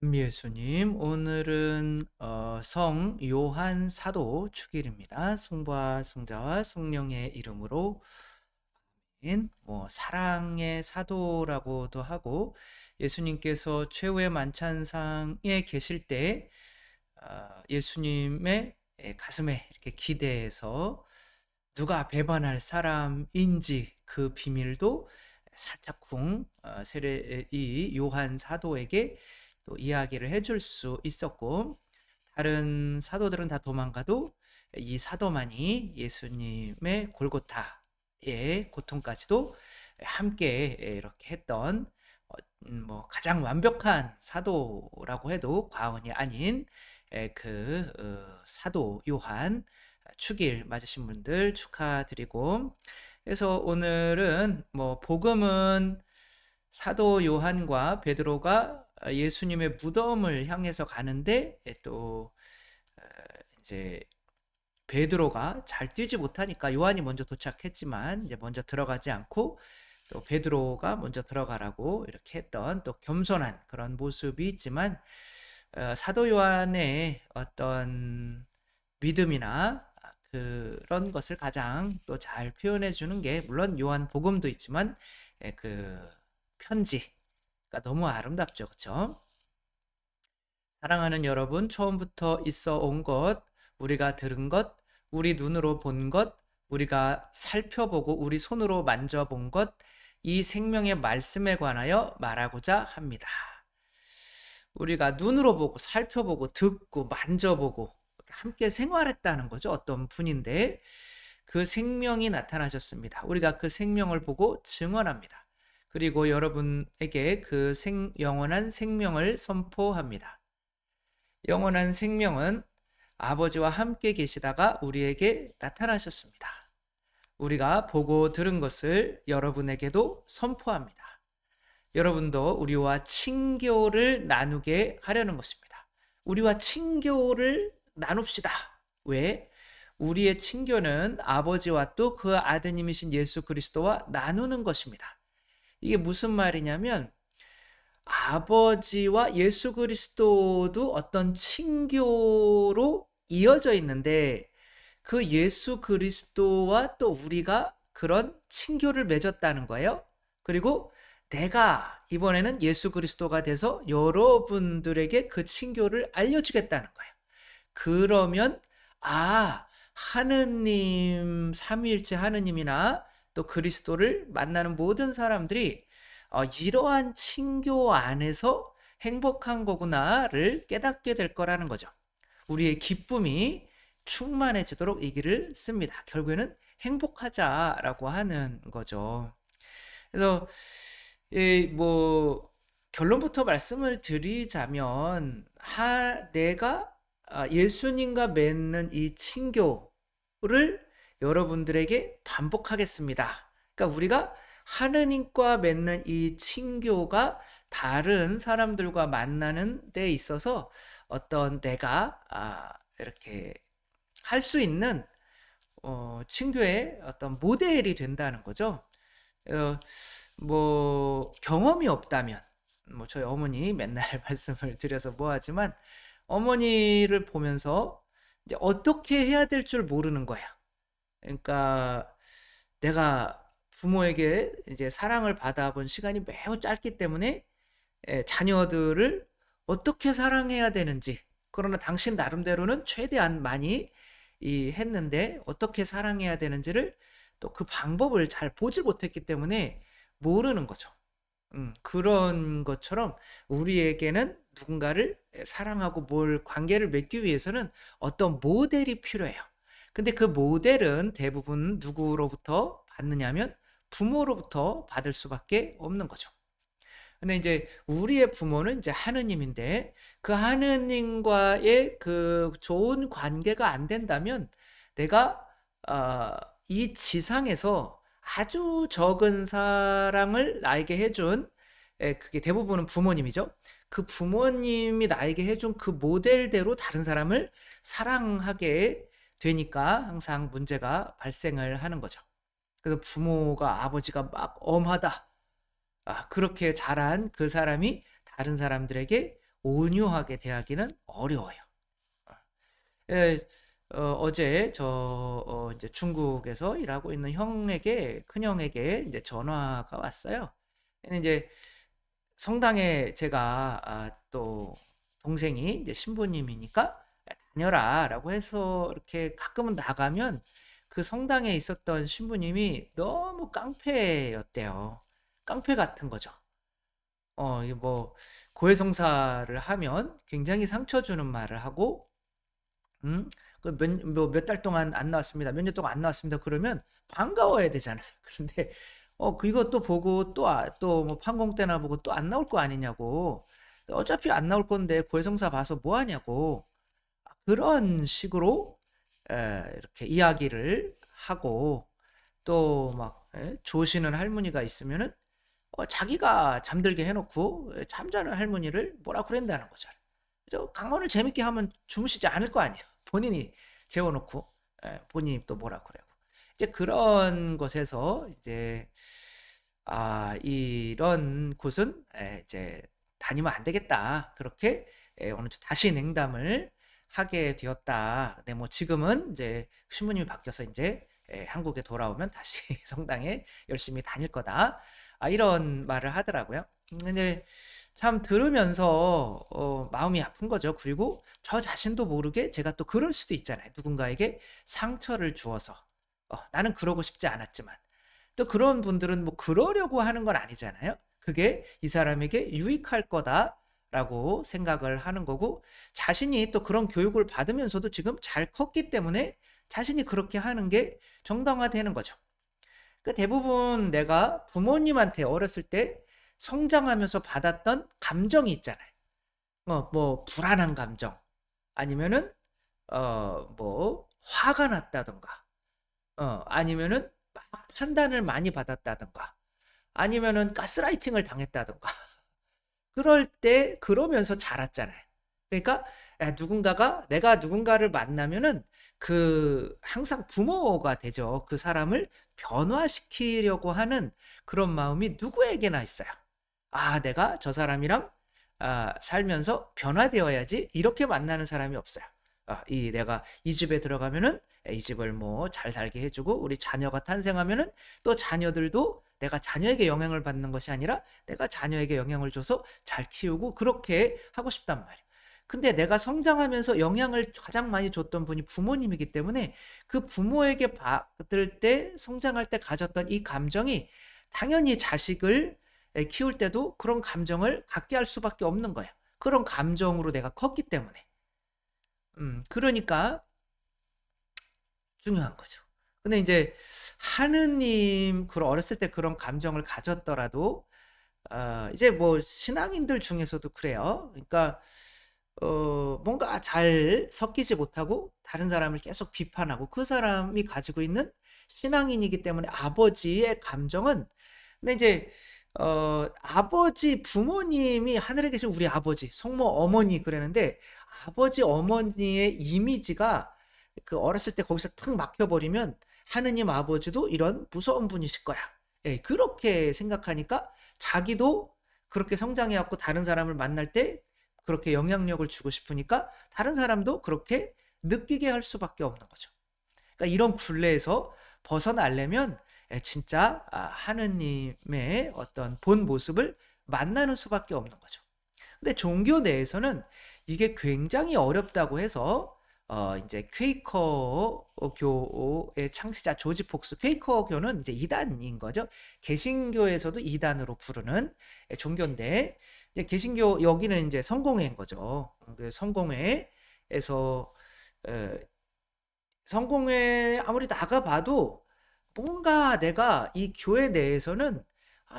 예수님, 오늘은 성 요한 사도 축일입니다. 성부와 성자와 성령의 이름으로 사랑의 사도라고도 하고, 예수님께서 최후의 만찬상에 계실 때 예수님의 가슴에 이렇게 기대해서 누가 배반할 사람인지 그 비밀도 살짝쿵 세례 이 요한 사도에게 또 이야기를 해줄 수 있었고, 다른 사도들은 다 도망가도 이 사도만이 예수님의 골고타의 고통까지도 함께 이렇게 했던 가장 완벽한 사도라고 해도 과언이 아닌 사도 요한 축일 맞으신 분들 축하드리고, 그래서 오늘은 복음은 사도 요한과 베드로가 예수님의 무덤을 향해서 가는데 또 이제 베드로가 잘 뛰지 못하니까 요한이 먼저 도착했지만 이제 먼저 들어가지 않고 또 베드로가 먼저 들어가라고 이렇게 했던 또 겸손한 그런 모습이 있지만, 사도 요한의 어떤 믿음이나 그런 것을 가장 또 잘 표현해 주는 게, 물론 요한 복음도 있지만 그 편지가 너무 아름답죠. 그렇죠? 사랑하는 여러분, 처음부터 있어 온 것, 우리가 들은 것, 우리 눈으로 본 것, 우리가 살펴보고 우리 손으로 만져본 것, 이 생명의 말씀에 관하여 말하고자 합니다. 우리가 눈으로 보고 살펴보고 듣고 만져보고 함께 생활했다는 거죠. 어떤 분인데 그 생명이 나타나셨습니다. 우리가 그 생명을 보고 증언합니다. 그리고 여러분에게 그 영원한 생명을 선포합니다. 영원한 생명은 아버지와 함께 계시다가 우리에게 나타나셨습니다. 우리가 보고 들은 것을 여러분에게도 선포합니다. 여러분도 우리와 친교를 나누게 하려는 것입니다. 우리와 친교를 나눕시다. 왜? 우리의 친교는 아버지와 또 그 아드님이신 예수 그리스도와 나누는 것입니다. 이게 무슨 말이냐면, 아버지와 예수 그리스도도 어떤 친교로 이어져 있는데, 그 예수 그리스도와 또 우리가 그런 친교를 맺었다는 거예요. 그리고 내가 이번에는 예수 그리스도가 돼서 여러분들에게 그 친교를 알려주겠다는 거예요. 그러면 하느님, 삼위일체 하느님이나 또 그리스도를 만나는 모든 사람들이 이러한 친교 안에서 행복한 거구나를 깨닫게 될 거라는 거죠. 우리의 기쁨이 충만해지도록 이 길을 씁니다. 결국에는 행복하자라고 하는 거죠. 그래서 결론부터 말씀을 드리자면, 내가 예수님과 맺는 이 친교를 여러분들에게 반복하겠습니다. 그러니까 우리가 하느님과 맺는 이 친교가 다른 사람들과 만나는 데 있어서 어떤 내가 이렇게 할 수 있는 친교의 어떤 모델이 된다는 거죠. 경험이 없다면, 저희 어머니 맨날 말씀을 드려서 뭐하지만, 어머니를 보면서 이제 어떻게 해야 될 줄 모르는 거야. 그러니까 내가 부모에게 이제 사랑을 받아본 시간이 매우 짧기 때문에 자녀들을 어떻게 사랑해야 되는지, 그러나 당신 나름대로는 최대한 많이 했는데 어떻게 사랑해야 되는지를 또 그 방법을 잘 보질 못했기 때문에 모르는 거죠. 그런 것처럼 우리에게는 누군가를 사랑하고 관계를 맺기 위해서는 어떤 모델이 필요해요. 근데 그 모델은 대부분 누구로부터 받느냐면 부모로부터 받을 수밖에 없는 거죠. 근데 이제 우리의 부모는 이제 하느님인데, 그 하느님과의 그 좋은 관계가 안 된다면 내가 어, 이 지상에서 아주 적은 사랑을 나에게 해준, 그게 대부분은 부모님이죠. 그 부모님이 나에게 해준 그 모델대로 다른 사람을 사랑하게 되니까 항상 문제가 발생을 하는 거죠. 그래서 부모가, 아버지가 막 엄하다, 그렇게 자란 그 사람이 다른 사람들에게 온유하게 대하기는 어려워요. 예, 어제 이제 중국에서 일하고 있는 형에게, 큰형에게 이제 전화가 왔어요. 근데 이제 성당에 제가 또 동생이 이제 신부님이니까 다녀라라고 해서 이렇게 가끔은 나가면 그 성당에 있었던 신부님이 너무 깡패였대요. 깡패 같은 거죠. 이게 뭐 고해성사를 하면 굉장히 상처 주는 말을 하고, 몇 달 동안 안 나왔습니다. 몇 년 동안 안 나왔습니다. 그러면 반가워야 되잖아요. 그런데 이것도 보고 또 뭐 판공 때나 보고 또 안 나올 거 아니냐고. 어차피 안 나올 건데 고해성사 봐서 뭐 하냐고. 그런 식으로 이렇게 이야기를 하고, 또 막 조시는 할머니가 있으면은 자기가 잠들게 해놓고 잠자는 할머니를 뭐라 그랬다는 거죠. 저 강론을 재밌게 하면 주무시지 않을 거 아니에요. 본인이 재워놓고 본인이 또 뭐라 그래요. 이제 그런 것에서 이제 이런 곳은 이제 다니면 안 되겠다. 그렇게 어느 주 다시 냉담을 하게 되었다. 근데 뭐 지금은 이제 신부님이 바뀌어서 이제 한국에 돌아오면 다시 성당에 열심히 다닐 거다. 이런 말을 하더라고요. 근데 참 들으면서 마음이 아픈 거죠. 그리고 저 자신도 모르게 제가 또 그럴 수도 있잖아요. 누군가에게 상처를 주어서 나는 그러고 싶지 않았지만, 또 그런 분들은 뭐 그러려고 하는 건 아니잖아요. 그게 이 사람에게 유익할 거다라고 생각을 하는 거고, 자신이 또 그런 교육을 받으면서도 지금 잘 컸기 때문에 자신이 그렇게 하는 게 정당화되는 거죠. 그 대부분 내가 부모님한테 어렸을 때 성장하면서 받았던 감정이 있잖아요. 뭐 불안한 감정, 아니면은 뭐 화가 났다던가, 아니면은 막 판단을 많이 받았다던가, 아니면은 가스라이팅을 당했다던가. 그럴 때 그러면서 자랐잖아요. 그러니까 내가 누군가를 만나면은 항상 부모가 되죠. 그 사람을 변화시키려고 하는 그런 마음이 누구에게나 있어요. 내가 저 사람이랑 살면서 변화되어야지, 이렇게 만나는 사람이 없어요. 내가 이 집에 들어가면은 이 집을 뭐 잘 살게 해주고, 우리 자녀가 탄생하면은 또 자녀들도 내가 자녀에게 영향을 받는 것이 아니라 내가 자녀에게 영향을 줘서 잘 키우고, 그렇게 하고 싶단 말이에요. 근데 내가 성장하면서 영향을 가장 많이 줬던 분이 부모님이기 때문에 그 부모에게 받을 때, 성장할 때 가졌던 이 감정이 당연히 자식을 키울 때도 그런 감정을 갖게 할 수밖에 없는 거예요. 그런 감정으로 내가 컸기 때문에. 그러니까 중요한 거죠. 근데 이제 하느님, 어렸을 때 그런 감정을 가졌더라도 이제 뭐 신앙인들 중에서도 그래요. 그러니까 뭔가 잘 섞이지 못하고 다른 사람을 계속 비판하고, 그 사람이 가지고 있는 신앙인이기 때문에 아버지의 감정은, 근데 이제 부모님이 하늘에 계신 우리 아버지, 성모 어머니 그러는데, 아버지 어머니의 이미지가 그 어렸을 때 거기서 탁 막혀버리면 하느님 아버지도 이런 무서운 분이실 거야. 그렇게 생각하니까 자기도 그렇게 성장해갖고 다른 사람을 만날 때 그렇게 영향력을 주고 싶으니까 다른 사람도 그렇게 느끼게 할 수밖에 없는 거죠. 그러니까 이런 굴레에서 벗어나려면 진짜 하느님의 어떤 본 모습을 만나는 수밖에 없는 거죠. 근데 종교 내에서는 이게 굉장히 어렵다고 해서 이제 퀘이커 교의 창시자 조지 폭스, 퀘이커교는 이제 이단인 거죠. 개신교에서도 이단으로 부르는 종교인데, 이제 개신교 여기는 이제 성공회인 거죠. 성공회에서 성공회 아무리 나가봐도 뭔가 내가 이 교회 내에서는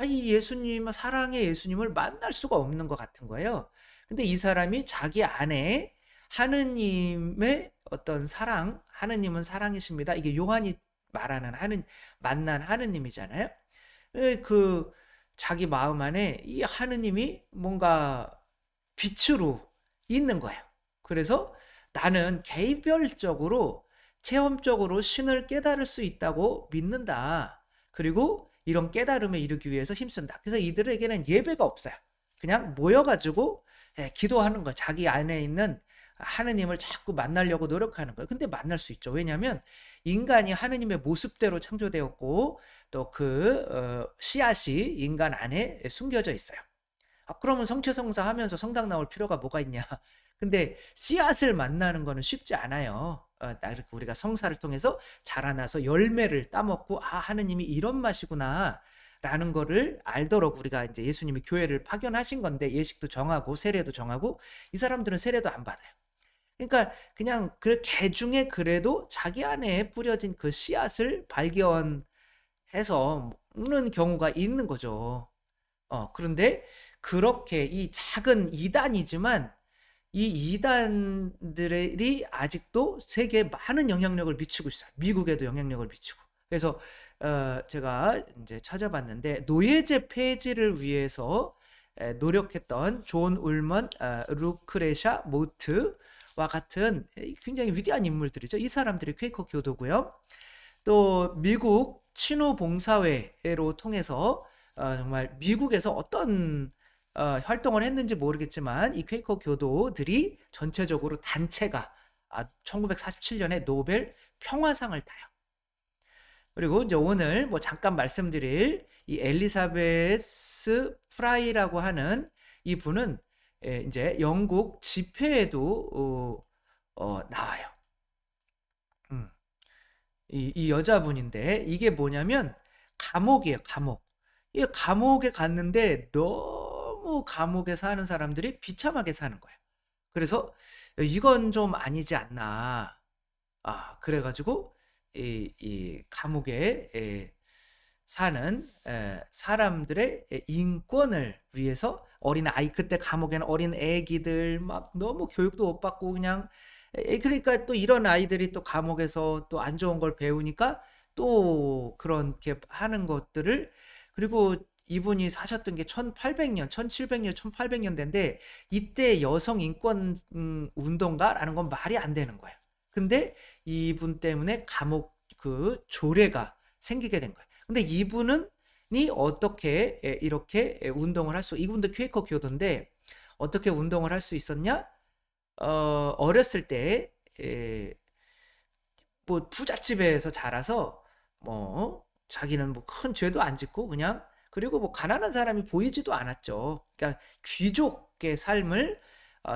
이 예수님, 사랑의 예수님을 만날 수가 없는 것 같은 거예요. 근데 이 사람이 자기 안에 하느님의 어떤 사랑, 하느님은 사랑이십니다. 이게 요한이 말하는 만난 하느님이잖아요. 자기 마음 안에 이 하느님이 뭔가 빛으로 있는 거예요. 그래서 나는 개별적으로 체험적으로 신을 깨달을 수 있다고 믿는다. 그리고 이런 깨달음에 이르기 위해서 힘쓴다. 그래서 이들에게는 예배가 없어요. 그냥 모여가지고 기도하는 거예요. 자기 안에 있는 하느님을 자꾸 만나려고 노력하는 거예요. 근데 만날 수 있죠. 왜냐하면 인간이 하느님의 모습대로 창조되었고 또 그 씨앗이 인간 안에 숨겨져 있어요. 그러면 성취성사 하면서 성당 나올 필요가 뭐가 있냐. 근데 씨앗을 만나는 거는 쉽지 않아요. 우리가 성사를 통해서 자라나서 열매를 따먹고 하느님이 이런 맛이구나 라는 거를 알도록 우리가 이제 예수님이 교회를 파견하신 건데, 예식도 정하고 세례도 정하고, 이 사람들은 세례도 안 받아요. 그러니까 그냥 그 개 중에 그래도 자기 안에 뿌려진 그 씨앗을 발견해서 먹는 경우가 있는 거죠. 그런데 그렇게 이 작은 이단이지만 이 이단들이 아직도 세계에 많은 영향력을 미치고 있어요. 미국에도 영향력을 미치고. 그래서 제가 이제 찾아봤는데, 노예제 폐지를 위해서 노력했던 존 울먼, 루크레샤 모트와 같은 굉장히 위대한 인물들이죠. 이 사람들이 퀘이커 교도고요. 또 미국 친우 봉사회로 통해서 정말 미국에서 어떤 활동을 했는지 모르겠지만 이 퀘이커 교도들이 전체적으로 단체가 1947년에 노벨 평화상을 타요. 그리고 이제 오늘 뭐 잠깐 말씀드릴 이 엘리사베스 프라이라고 하는 이 분은 이제 영국 집회에도 나와요. 이 여자분인데, 이게 뭐냐면 감옥이에요. 감옥. 이 감옥에 갔는데 너무 감옥에 사는 사람들이 비참하게 사는 거예요. 그래서 이건 좀 아니지 않나. 그래가지고 이 감옥에 사는 사람들의 인권을 위해서, 어린아이, 그때 감옥에는 어린 애기들 막 너무 교육도 못 받고 그냥, 그러니까 또 이런 아이들이 또 감옥에서 또 안 좋은 걸 배우니까 또 그렇게 하는 것들을, 그리고 이분이 사셨던 게 1800년, 1700년, 1800년대인데 이때 여성 인권 운동가라는 건 말이 안 되는 거예요. 근데 이분 때문에 감옥 그 조례가 생기게 된 거예요. 근데 이분은 어떻게 이렇게 운동을 이분도 퀘이커 교도인데 어떻게 운동을 할 수 있었냐? 어렸을 때 뭐 부잣집에서 자라서 뭐 자기는 뭐 큰 죄도 안 짓고 그냥, 그리고 뭐 가난한 사람이 보이지도 않았죠. 그러니까 귀족의 삶을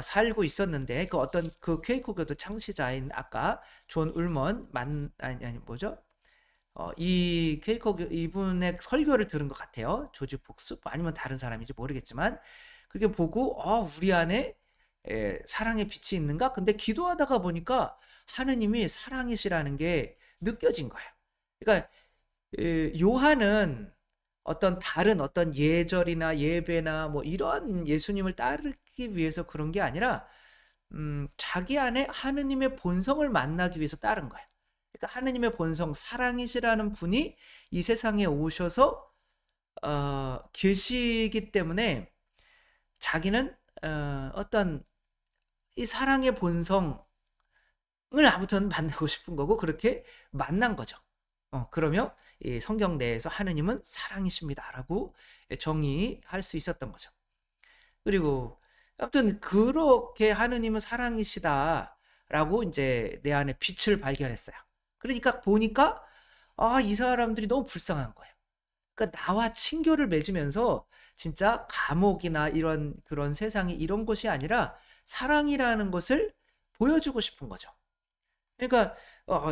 살고 있었는데, 그 어떤 그 퀘이커 교도 창시자인 아까 존 울먼 아니 뭐죠? 이 퀘이커 이분의 설교를 들은 것 같아요. 조지 폭스 아니면 다른 사람인지 모르겠지만, 그게 보고 우리 안에 사랑의 빛이 있는가? 근데 기도하다가 보니까 하느님이 사랑이시라는 게 느껴진 거예요. 그러니까 요한은 다른 어떤 예절이나 예배나 뭐 이런 예수님을 따르기 위해서 그런 게 아니라 자기 안에 하느님의 본성을 만나기 위해서 따른 거예요. 그러니까 하느님의 본성, 사랑이시라는 분이 이 세상에 오셔서 계시기 때문에 자기는 어떤 이 사랑의 본성을 아무튼 만나고 싶은 거고, 그렇게 만난 거죠. 그러면 이 성경 내에서 하느님은 사랑이십니다라고 정의할 수 있었던 거죠. 그리고 아무튼 그렇게 하느님은 사랑이시다라고 이제 내 안에 빛을 발견했어요. 그러니까 보니까 이 사람들이 너무 불쌍한 거예요. 그러니까 나와 친교를 맺으면서 진짜 감옥이나 이런 그런 세상이 이런 곳이 아니라 사랑이라는 것을 보여주고 싶은 거죠. 그러니까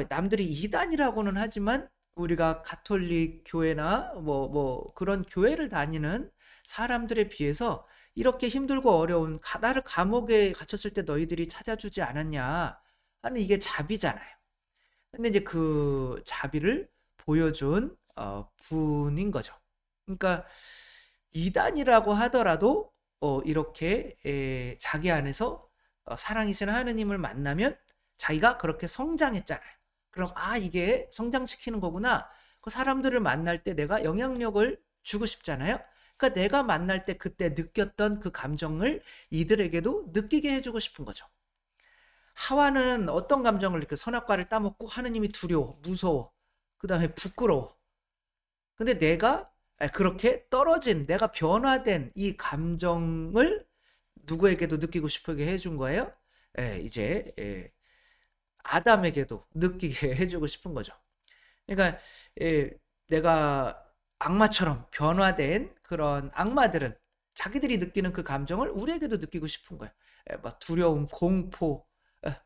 남들이 이단이라고는 하지만 우리가 가톨릭 교회나 뭐 그런 교회를 다니는 사람들에 비해서 이렇게 힘들고 어려운, 나를 감옥에 갇혔을 때 너희들이 찾아주지 않았냐 하는, 이게 자비잖아요. 근데 이제 그 자비를 보여준 분인 거죠. 그러니까 이단이라고 하더라도 이렇게 자기 안에서 사랑이신 하느님을 만나면 자기가 그렇게 성장했잖아요. 그럼 이게 성장시키는 거구나. 그 사람들을 만날 때 내가 영향력을 주고 싶잖아요. 그러니까 내가 만날 때 그때 느꼈던 그 감정을 이들에게도 느끼게 해주고 싶은 거죠. 하와는 어떤 감정을 느껴? 선악과를 따먹고 하느님이 두려워, 무서워, 그 다음에 부끄러워. 근데 내가 그렇게 떨어진, 내가 변화된 이 감정을 누구에게도 느끼고 싶게 해준 거예요? 이제 아담에게도 느끼게 해주고 싶은 거죠. 그러니까 내가 악마처럼 변화된 그런 악마들은 자기들이 느끼는 그 감정을 우리에게도 느끼고 싶은 거예요. 막 두려움, 공포,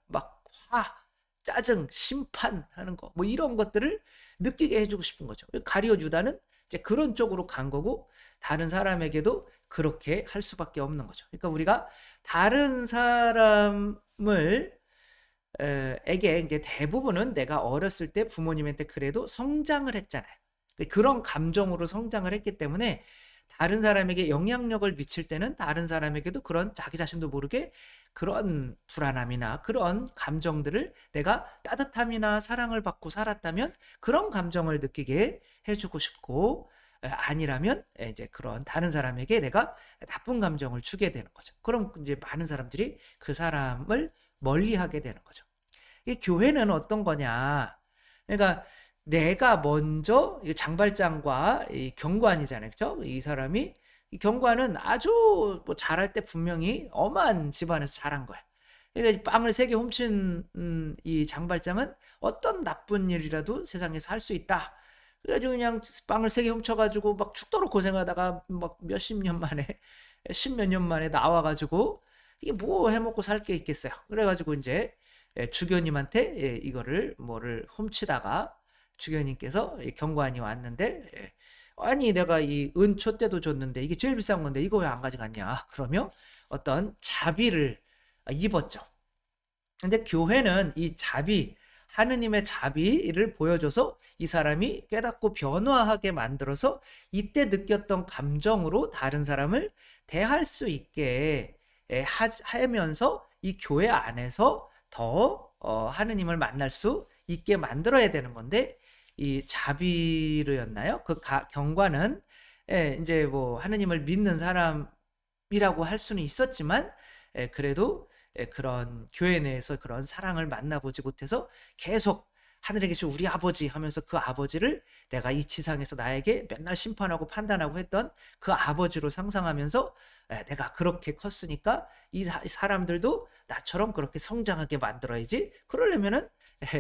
막 화, 짜증, 심판하는 거, 뭐 이런 것들을 느끼게 해주고 싶은 거죠. 가룟 유다는 이제 그런 쪽으로 간 거고, 다른 사람에게도 그렇게 할 수밖에 없는 거죠. 그러니까 우리가 다른 사람을 에게 이제 대부분은 내가 어렸을 때 부모님한테 그래도 성장을 했잖아요. 그런 감정으로 성장을 했기 때문에 다른 사람에게 영향력을 미칠 때는 다른 사람에게도 그런 자기 자신도 모르게 그런 불안함이나 그런 감정들을 내가 따뜻함이나 사랑을 받고 살았다면 그런 감정을 느끼게 해주고 싶고, 아니라면 이제 그런 다른 사람에게 내가 나쁜 감정을 주게 되는 거죠. 그럼 이제 많은 사람들이 그 사람을 멀리하게 되는 거죠. 이 교회는 어떤 거냐? 그러니까 내가 먼저 장발장과 이 경관이잖아요, 그렇죠? 이 사람이 이 경관은 아주 뭐 잘할 때 분명히 엄한 집안에서 자란 거야. 그러니까 빵을 3개 훔친 이 장발장은 어떤 나쁜 일이라도 세상에서 할 수 있다. 그래가지고 그냥 빵을 3개 훔쳐가지고 막 죽도록 고생하다가 막 몇십 년 만에, 십몇 년 만에 나와가지고 이게 뭐 해먹고 살 게 있겠어요. 그래가지고 이제 주교님한테 이거를 뭐를 훔치다가 주교님께서 경관이 왔는데, 아니 내가 이 은초 때도 줬는데 이게 제일 비싼 건데 이거 왜 안 가져갔냐? 그러면 어떤 자비를 입었죠. 근데 교회는 이 자비, 하느님의 자비를 보여줘서 이 사람이 깨닫고 변화하게 만들어서 이때 느꼈던 감정으로 다른 사람을 대할 수 있게 하면서 이 교회 안에서 더 하느님을 만날 수 있게 만들어야 되는 건데, 이 자비르였나요? 그 경관은 이제 뭐 하느님을 믿는 사람이라고 할 수는 있었지만, 그래도 그런 교회 내에서 그런 사랑을 만나보지 못해서 계속 하늘에 계신 우리 아버지 하면서 그 아버지를 내가 이 지상에서 나에게 맨날 심판하고 판단하고 했던 그 아버지로 상상하면서 내가 그렇게 컸으니까 이 사람들도 나처럼 그렇게 성장하게 만들어야지. 그러려면은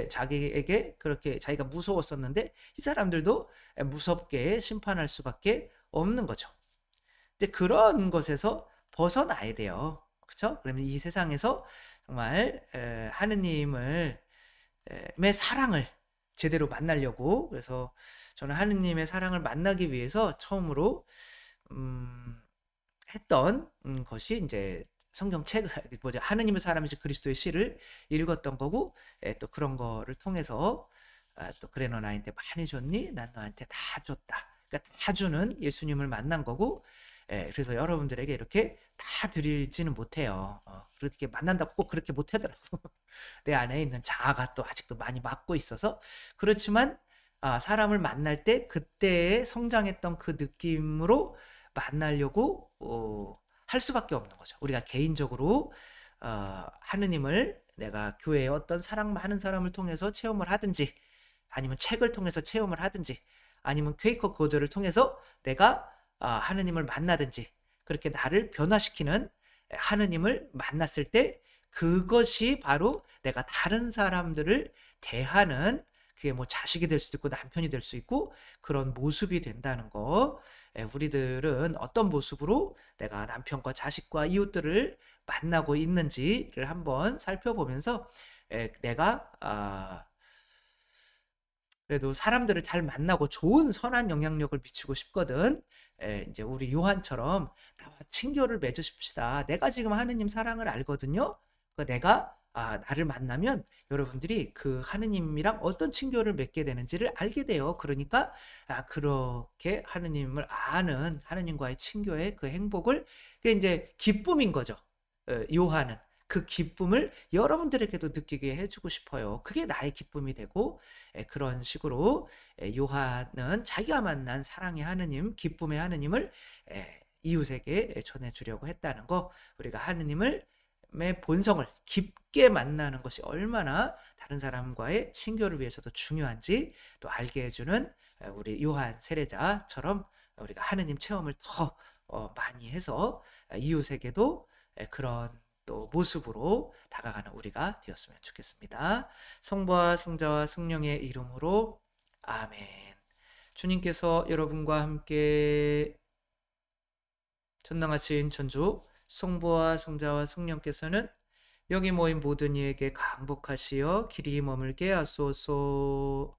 자기에게 그렇게 자기가 무서웠었는데 이 사람들도 무섭게 심판할 수밖에 없는 거죠. 근데 그런 것에서 벗어나야 돼요. 그렇죠? 그러면 이 세상에서 정말 하느님을 의 사랑을 제대로 만나려고, 그래서 저는 하느님의 사랑을 만나기 위해서 처음으로 했던 것이 이제 성경책, 뭐죠, 하느님의 사람이신 그리스도의 시를 읽었던 거고, 또 그런 거를 통해서 또 그래 너 나한테 많이 줬니? 난 너한테 다 줬다. 그러니까 다 주는 예수님을 만난 거고, 그래서 여러분들에게 이렇게 다 드리지는 못해요. 그렇게 만난다고 꼭 그렇게 못하더라고. 내 안에 있는 자아가 또 아직도 많이 막고 있어서. 그렇지만 사람을 만날 때 그때에 성장했던 그 느낌으로 만나려고 할 수밖에 없는 거죠. 우리가 개인적으로 하느님을 내가 교회에 어떤 사랑 많은 사람을 통해서 체험을 하든지, 아니면 책을 통해서 체험을 하든지, 아니면 퀘이커 교도를 통해서 내가 하느님을 만나든지, 그렇게 나를 변화시키는 하느님을 만났을 때 그것이 바로 내가 다른 사람들을 대하는, 그게 뭐 자식이 될 수도 있고 남편이 될 수 있고 그런 모습이 된다는 거. 우리들은 어떤 모습으로 내가 남편과 자식과 이웃들을 만나고 있는지를 한번 살펴보면서 내가 그래도 사람들을 잘 만나고 좋은 선한 영향력을 미치고 싶거든. 이제 우리 요한처럼 나와 친교를 맺으십시다. 내가 지금 하느님 사랑을 알거든요. 내가 나를 만나면 여러분들이 그 하느님이랑 어떤 친교를 맺게 되는지를 알게 돼요. 그러니까 그렇게 하느님을 아는 하느님과의 친교의 그 행복을, 그게 이제 기쁨인 거죠. 요한은 그 기쁨을 여러분들에게도 느끼게 해주고 싶어요. 그게 나의 기쁨이 되고, 그런 식으로 요한은 자기가 만난 사랑의 하느님, 기쁨의 하느님을 이웃에게 전해주려고 했다는 거. 우리가 하느님의 본성을 깊게 만나는 것이 얼마나 다른 사람과의 친교를 위해서도 중요한지 또 알게 해주는 우리 요한 세례자처럼 우리가 하느님 체험을 더 많이 해서 이웃에게도 그런 또 모습으로 다가가는 우리가 되었으면 좋겠습니다. 성부와 성자와 성령의 이름으로 아멘. 주님께서 여러분과 함께 전능하신 천주 성부와 성자와 성령께서는 여기 모인 모든 이에게 강복하시어 길이 머물게 하소서.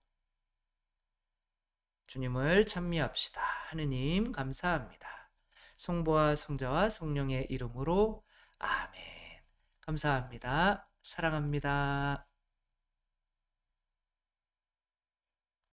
주님을 찬미합시다. 하느님 감사합니다. 성부와 성자와 성령의 이름으로 아멘. 감사합니다. 사랑합니다.